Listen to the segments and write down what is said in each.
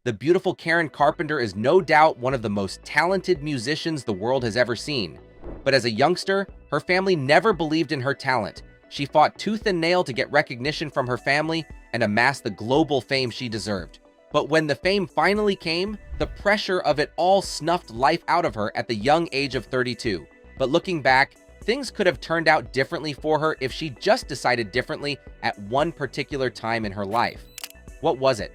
The beautiful Karen Carpenter is no doubt one of the most talented musicians the world has ever seen. But as a youngster, her family never believed in her talent. She fought tooth and nail to get recognition from her family and amass the global fame she deserved. But when the fame finally came, the pressure of it all snuffed life out of her at the young age of 32. But looking back, things could have turned out differently for her if she just decided differently at one particular time in her life. What was it?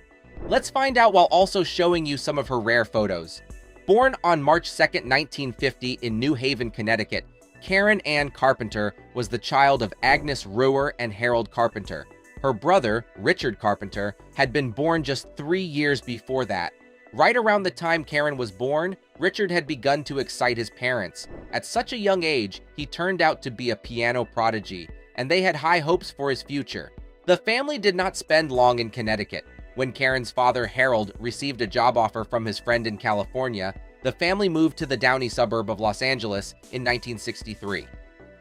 Let's find out while also showing you some of her rare photos. Born on March 2nd, 1950 in New Haven, Connecticut, Karen Ann Carpenter was the child of Agnes Ruhr and Harold Carpenter. Her brother, Richard Carpenter, had been born just 3 years before that. Right around the time Karen was born, Richard had begun to excite his parents. At such a young age, he turned out to be a piano prodigy, and they had high hopes for his future. The family did not spend long in Connecticut. When Karen's father, Harold, received a job offer from his friend in California, the family moved to the Downey suburb of Los Angeles in 1963.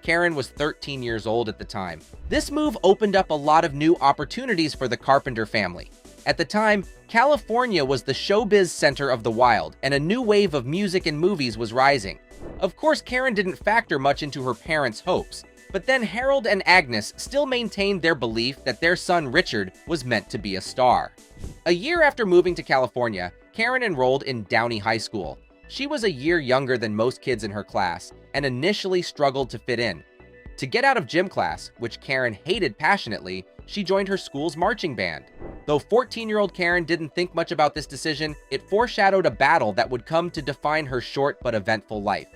Karen was 13 years old at the time. This move opened up a lot of new opportunities for the Carpenter family. At the time, California was the showbiz center of the wild, and a new wave of music and movies was rising. Of course, Karen didn't factor much into her parents' hopes, but then Harold and Agnes still maintained their belief that their son Richard was meant to be a star. A year after moving to California, Karen enrolled in Downey High School. She was a year younger than most kids in her class and initially struggled to fit in. To get out of gym class, which Karen hated passionately, she joined her school's marching band. Though 14-year-old Karen didn't think much about this decision, it foreshadowed a battle that would come to define her short but eventful life.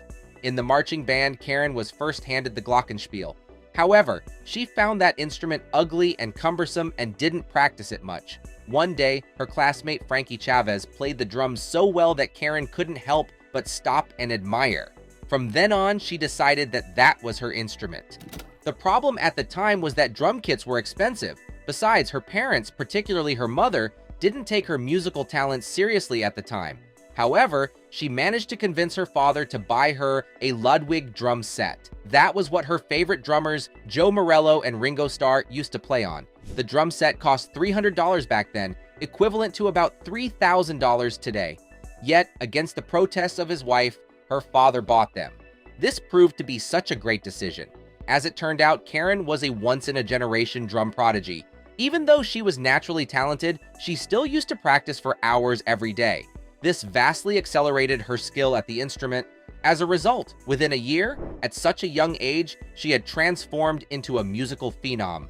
In the marching band, Karen was first handed the glockenspiel. However, she found that instrument ugly and cumbersome and didn't practice it much. One day, her classmate Frankie Chavez played the drums so well that Karen couldn't help but stop and admire. From then on, she decided that that was her instrument. The problem at the time was that drum kits were expensive. Besides, her parents, particularly her mother, didn't take her musical talents seriously at the time. However, she managed to convince her father to buy her a Ludwig drum set. That was what her favorite drummers, Joe Morello and Ringo Starr, used to play on. The drum set cost $300 back then, equivalent to about $3,000 today. Yet, against the protests of his wife, her father bought them. This proved to be such a great decision. As it turned out, Karen was a once-in-a-generation drum prodigy. Even though she was naturally talented, she still used to practice for hours every day. This vastly accelerated her skill at the instrument. As a result, within a year, at such a young age, she had transformed into a musical phenom.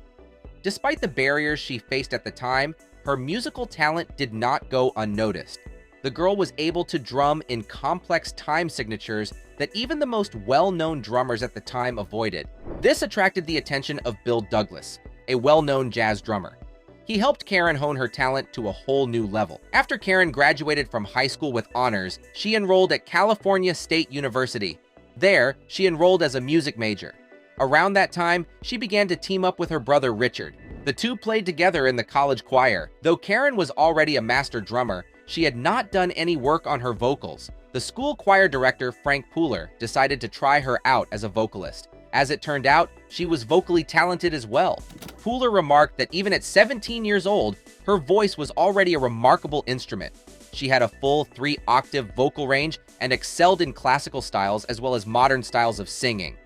Despite the barriers she faced at the time, her musical talent did not go unnoticed. The girl was able to drum in complex time signatures that even the most well-known drummers at the time avoided. This attracted the attention of Bill Douglas, a well-known jazz drummer. He helped Karen hone her talent to a whole new level. After Karen graduated from high school with honors, she enrolled at California State University. There, she enrolled as a music major. Around that time, she began to team up with her brother Richard. The two played together in the college choir. Though Karen was already a master drummer, she had not done any work on her vocals. The school choir director, Frank Pooler, decided to try her out as a vocalist. As it turned out, she was vocally talented as well. Pooler remarked that even at 17 years old, her voice was already a remarkable instrument. She had a full 3-octave vocal range and excelled in classical styles as well as modern styles of singing.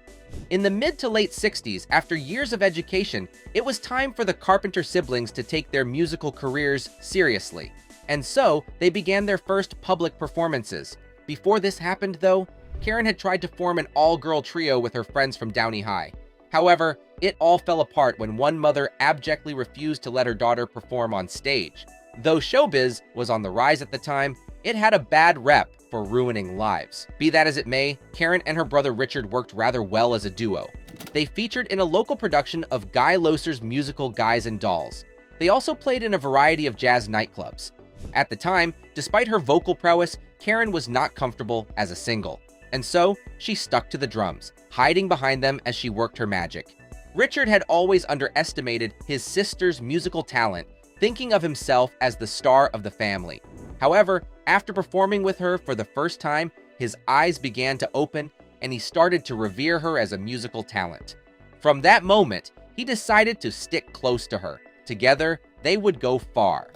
In the mid to late 60s, after years of education, it was time for the Carpenter siblings to take their musical careers seriously. And so, they began their first public performances. Before this happened, though, Karen had tried to form an all-girl trio with her friends from Downey High. However, it all fell apart when one mother abjectly refused to let her daughter perform on stage. Though showbiz was on the rise at the time, it had a bad rep for ruining lives. Be that as it may, Karen and her brother Richard worked rather well as a duo. They featured in a local production of Guy Loser's musical Guys and Dolls. They also played in a variety of jazz nightclubs. At the time, despite her vocal prowess, Karen was not comfortable as a single. And so, she stuck to the drums, hiding behind them as she worked her magic. Richard had always underestimated his sister's musical talent, thinking of himself as the star of the family. However, after performing with her for the first time, his eyes began to open and he started to revere her as a musical talent. From that moment, he decided to stick close to her. Together, they would go far.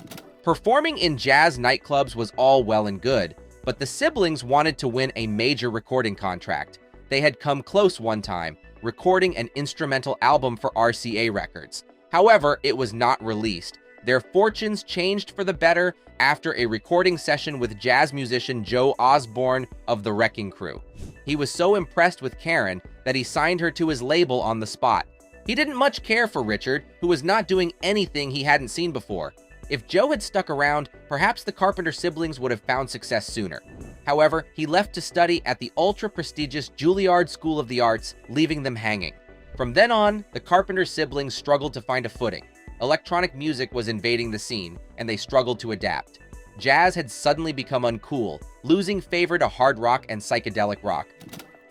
Performing in jazz nightclubs was all well and good, but the siblings wanted to win a major recording contract. They had come close one time, recording an instrumental album for RCA Records. However, it was not released. Their fortunes changed for the better after a recording session with jazz musician Joe Osborne of the Wrecking Crew. He was so impressed with Karen that he signed her to his label on the spot. He didn't much care for Richard, who was not doing anything he hadn't seen before. If Joe had stuck around, perhaps the Carpenter siblings would have found success sooner. However, he left to study at the ultra-prestigious Juilliard School of the Arts, leaving them hanging. From then on, the Carpenter siblings struggled to find a footing. Electronic music was invading the scene, and they struggled to adapt. Jazz had suddenly become uncool, losing favor to hard rock and psychedelic rock.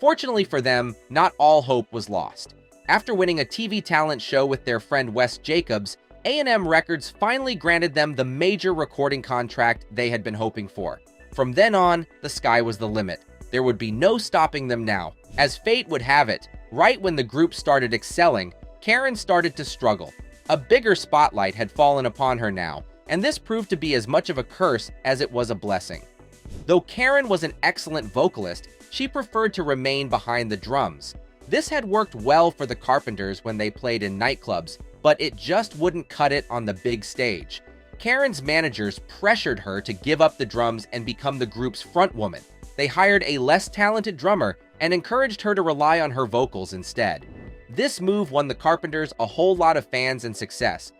Fortunately for them, not all hope was lost. After winning a TV talent show with their friend Wes Jacobs, A&M Records finally granted them the major recording contract they had been hoping for. From then on, the sky was the limit. There would be no stopping them now. As fate would have it, right when the group started excelling, Karen started to struggle. A bigger spotlight had fallen upon her now, and this proved to be as much of a curse as it was a blessing. Though Karen was an excellent vocalist, she preferred to remain behind the drums. This had worked well for the Carpenters when they played in nightclubs, but it just wouldn't cut it on the big stage. Karen's managers pressured her to give up the drums and become the group's frontwoman. They hired a less talented drummer and encouraged her to rely on her vocals instead. This move won the Carpenters a whole lot of fans and success.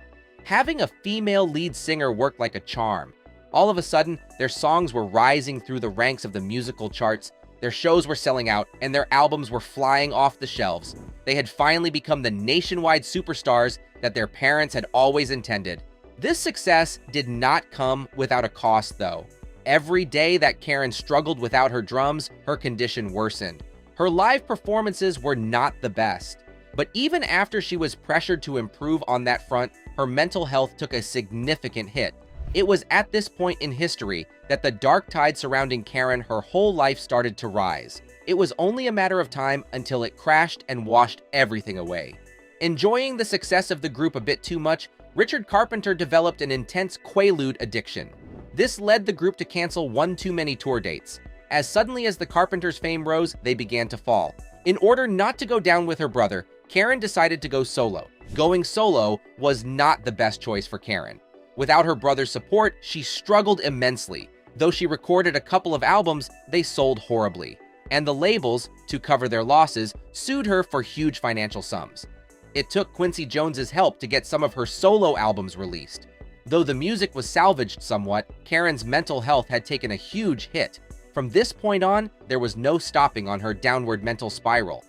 Having a female lead singer worked like a charm. All of a sudden, their songs were rising through the ranks of the musical charts, their shows were selling out, and their albums were flying off the shelves. They had finally become the nationwide superstars that their parents had always intended. This success did not come without a cost, though. Every day that Karen struggled without her drums, her condition worsened. Her live performances were not the best. But even after she was pressured to improve on that front, her mental health took a significant hit. It was at this point in history that the dark tide surrounding Karen her whole life started to rise. It was only a matter of time until it crashed and washed everything away. Enjoying the success of the group a bit too much, Richard Carpenter developed an intense Quaalude addiction. This led the group to cancel one too many tour dates. As suddenly as the Carpenters' fame rose, they began to fall. In order not to go down with her brother, Karen decided to go solo. Going solo was not the best choice for Karen. Without her brother's support, she struggled immensely. Though she recorded a couple of albums, they sold horribly. And the labels, to cover their losses, sued her for huge financial sums. It took Quincy Jones's help to get some of her solo albums released. Though the music was salvaged somewhat, Karen's mental health had taken a huge hit. From this point on, there was no stopping on her downward mental spiral.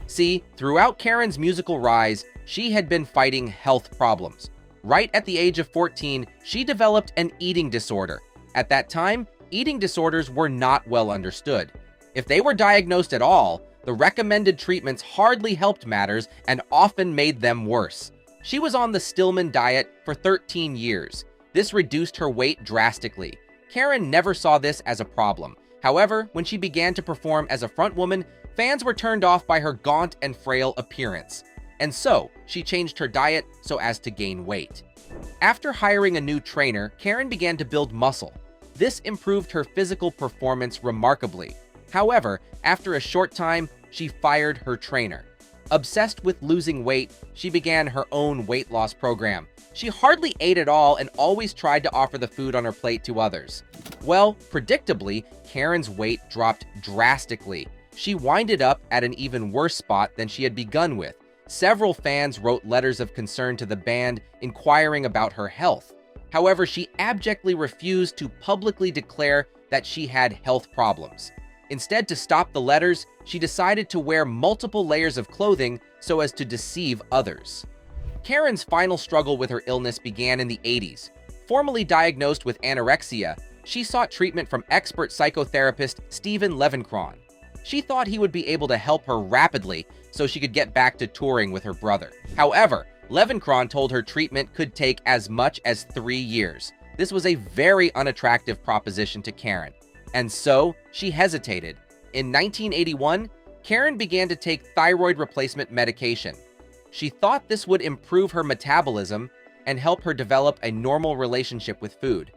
See, throughout Karen's musical rise, she had been fighting health problems. Right at the age of 14, she developed an eating disorder. At that time, eating disorders were not well understood. If they were diagnosed at all, the recommended treatments hardly helped matters and often made them worse. She was on the Stillman diet for 13 years. This reduced her weight drastically. Karen never saw this as a problem. However, when she began to perform as a frontwoman, fans were turned off by her gaunt and frail appearance. And so, she changed her diet so as to gain weight. After hiring a new trainer, Karen began to build muscle. This improved her physical performance remarkably. However, after a short time, she fired her trainer. Obsessed with losing weight, she began her own weight loss program. She hardly ate at all and always tried to offer the food on her plate to others. Well, predictably, Karen's weight dropped drastically. She winded up at an even worse spot than she had begun with. Several fans wrote letters of concern to the band inquiring about her health. However, she abjectly refused to publicly declare that she had health problems. Instead, to stop the letters, she decided to wear multiple layers of clothing so as to deceive others. Karen's final struggle with her illness began in the 80s. Formerly diagnosed with anorexia, she sought treatment from expert psychotherapist Stephen Levenkron. She thought he would be able to help her rapidly so she could get back to touring with her brother. However, Levenkron told her treatment could take as much as 3 years. This was a very unattractive proposition to Karen, and so she hesitated. In 1981, Karen began to take thyroid replacement medication. She thought this would improve her metabolism and help her develop a normal relationship with food.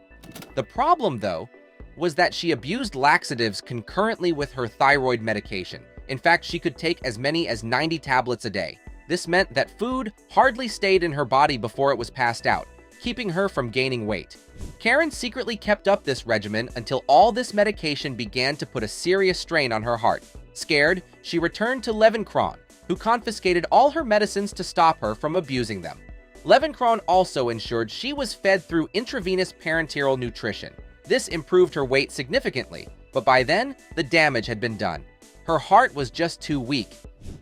The problem, though, was that she abused laxatives concurrently with her thyroid medication. In fact, she could take as many as 90 tablets a day. This meant that food hardly stayed in her body before it was passed out, keeping her from gaining weight. Karen secretly kept up this regimen until all this medication began to put a serious strain on her heart. Scared, she returned to Levincron, who confiscated all her medicines to stop her from abusing them. Levincron also ensured she was fed through intravenous parenteral nutrition. This improved her weight significantly, but by then, the damage had been done. Her heart was just too weak.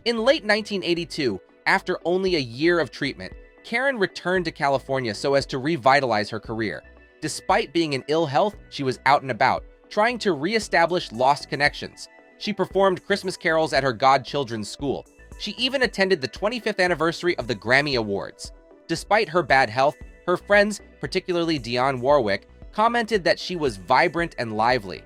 In late 1982, after only a year of treatment, Karen returned to California so as to revitalize her career. Despite being in ill health, she was out and about, trying to re-establish lost connections. She performed Christmas carols at her godchildren's school. She even attended the 25th anniversary of the Grammy Awards. Despite her bad health, her friends, particularly Dionne Warwick, commented that she was vibrant and lively.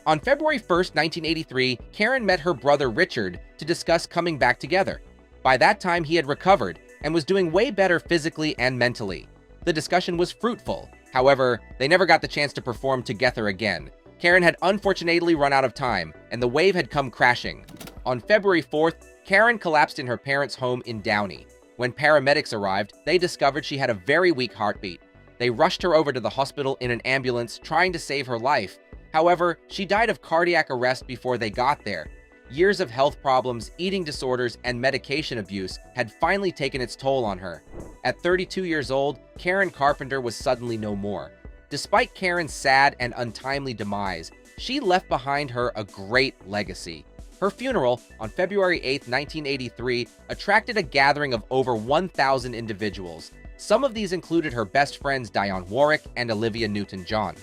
On February 1st, 1983, Karen met her brother Richard to discuss coming back together. By that time, he had recovered and was doing way better physically and mentally. The discussion was fruitful. However, they never got the chance to perform together again. Karen had unfortunately run out of time, and the wave had come crashing. On February 4th, Karen collapsed in her parents' home in Downey. When paramedics arrived, they discovered she had a very weak heartbeat. They rushed her over to the hospital in an ambulance, trying to save her life. However, she died of cardiac arrest before they got there. Years of health problems, eating disorders, and medication abuse had finally taken its toll on her. At 32 years old, Karen Carpenter was suddenly no more. Despite Karen's sad and untimely demise, she left behind her a great legacy. Her funeral, on February 8, 1983, attracted a gathering of over 1,000 individuals. Some of these included her best friends Dionne Warwick and Olivia Newton-John.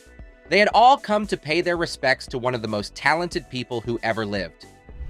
They had all come to pay their respects to one of the most talented people who ever lived.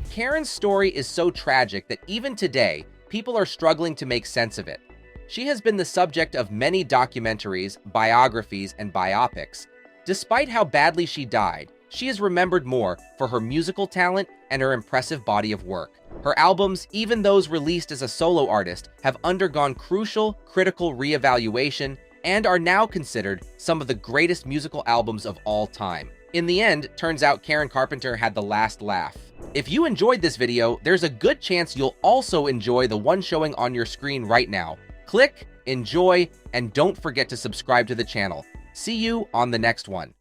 Karen's story is so tragic that even today, people are struggling to make sense of it. She has been the subject of many documentaries, biographies, and biopics. Despite how badly she died, she is remembered more for her musical talent and her impressive body of work. Her albums, even those released as a solo artist, have undergone crucial, critical reevaluation and are now considered some of the greatest musical albums of all time. In the end, turns out Karen Carpenter had the last laugh. If you enjoyed this video, there's a good chance you'll also enjoy the one showing on your screen right now. Click, enjoy, and don't forget to subscribe to the channel. See you on the next one.